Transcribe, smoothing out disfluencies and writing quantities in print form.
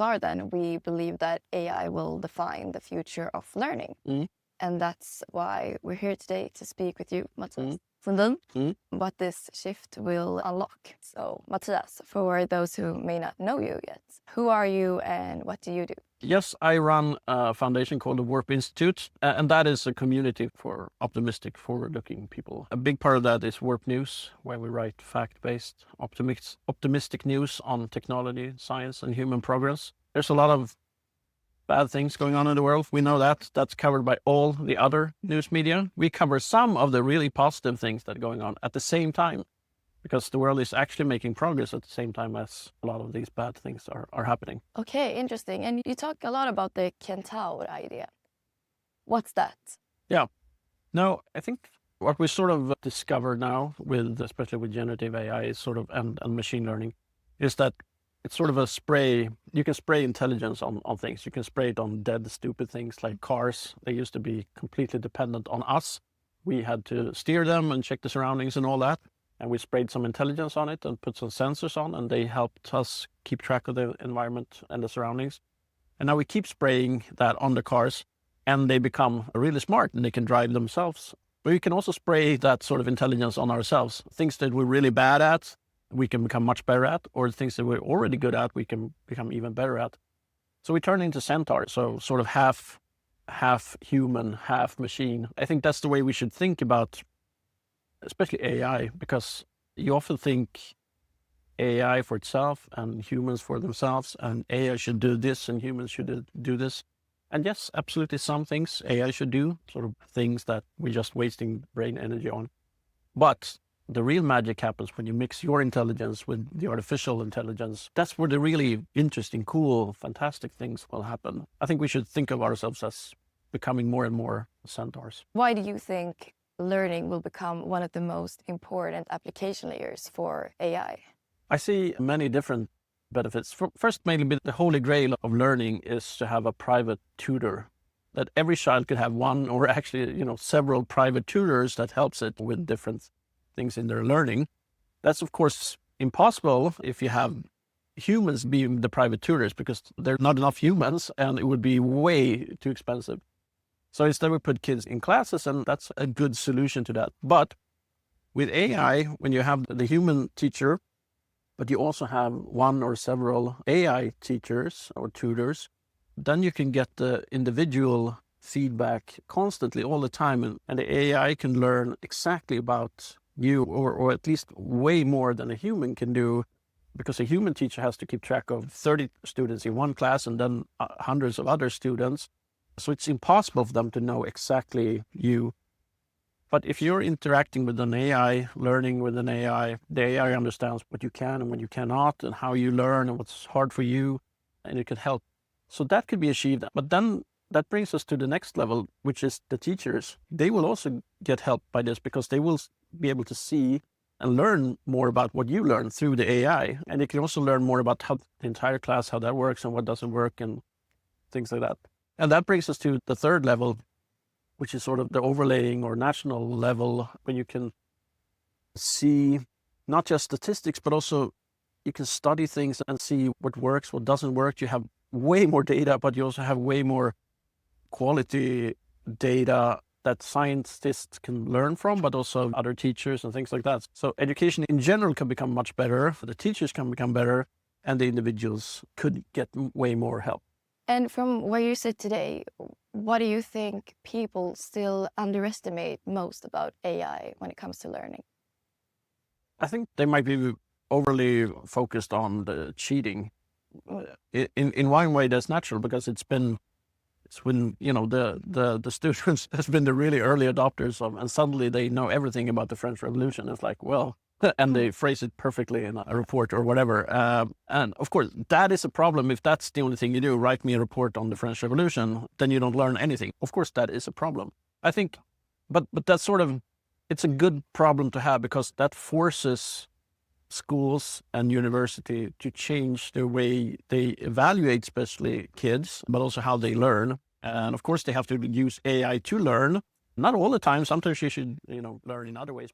Klar then, we believe that AI will define the future of learning. And that's why we're here today to speak with you, Mathias Sundin, what this shift will unlock. So, Mathias, for those who may not know you yet, who are you and what do you do? Yes, I run a foundation called the Warp Institute, and that is a community for optimistic, forward-looking people. A big part of that is Warp News, where we write fact-based, optimistic news on technology, science, and human progress. There's a lot of bad things going on in the world. We know that. That's covered by all the other news media. We cover some of the really positive things that are going on at the same time, because the world is actually making progress at the same time as a lot of these bad things are happening. Okay, interesting. And you talk a lot about the Kentaur idea. What's that? Yeah. No, I think what we sort of discover now, especially with generative AI and machine learning, is that it's sort of a spray. You can spray intelligence on things. You can spray it on dead, stupid things like cars. They used to be completely dependent on us. We had to steer them and check the surroundings and all that. And we sprayed some intelligence on it and put some sensors on, and they helped us keep track of the environment and the surroundings. And now we keep spraying that on the cars, and they become really smart and they can drive themselves. But we can also spray that sort of intelligence on ourselves. Things that we're really bad at, we can become much better at, or things that we're already good at, we can become even better at. So we turn into centaurs, so sort of half human, half machine. I think that's the way we should think about especially AI, because you often think AI for itself and humans for themselves, and AI should do this and humans should do this. And yes, absolutely some things AI should do, sort of things that we're just wasting brain energy on. But the real magic happens when you mix your intelligence with the artificial intelligence. That's where the really interesting, cool, fantastic things will happen. I think we should think of ourselves as becoming more and more centaurs. Why do you think learning will become one of the most important application layers for AI? I see many different benefits. First, mainly the holy grail of learning is to have a private tutor, that every child could have one or actually, several private tutors that helps it with different things in their learning. That's of course impossible if you have humans being the private tutors, because there are not enough humans and it would be way too expensive. So instead we put kids in classes, and that's a good solution to that. But with AI, when you have the human teacher, but you also have one or several AI teachers or tutors, then you can get the individual feedback constantly all the time, and the AI can learn exactly about you, or at least way more than a human can do, because a human teacher has to keep track of 30 students in one class and then hundreds of other students. So it's impossible for them to know exactly you. But if you're interacting with an AI, learning with an AI, the AI understands what you can and what you cannot, and how you learn and what's hard for you, and it could help. So that could be achieved. But then that brings us to the next level, which is the teachers. They will also get help by this, because they will be able to see and learn more about what you learn through the AI. And they can also learn more about how the entire class, how that works and what doesn't work and things like that. And that brings us to the third level, which is sort of the overlaying or national level, when you can see not just statistics, but also you can study things and see what works, what doesn't work. You have way more data, but you also have way more quality data that scientists can learn from, but also other teachers and things like that. So education in general can become much better, the teachers can become better, and the individuals could get way more help. And from where you sit today, what do you think people still underestimate most about AI when it comes to learning? I think they might be overly focused on the cheating. In one way, that's natural, because it's when the students has been the really early adopters of, and suddenly they know everything about the French Revolution. It's like, well, and they phrase it perfectly in a report or whatever. And of course, that is a problem. If that's the only thing you do, write me a report on the French Revolution, then you don't learn anything. Of course, that is a problem. I think, but that's it's a good problem to have, because that forces schools and university to change the way they evaluate, especially kids, but also how they learn. And of course, they have to use AI to learn. Not all the time. Sometimes you should, learn in other ways.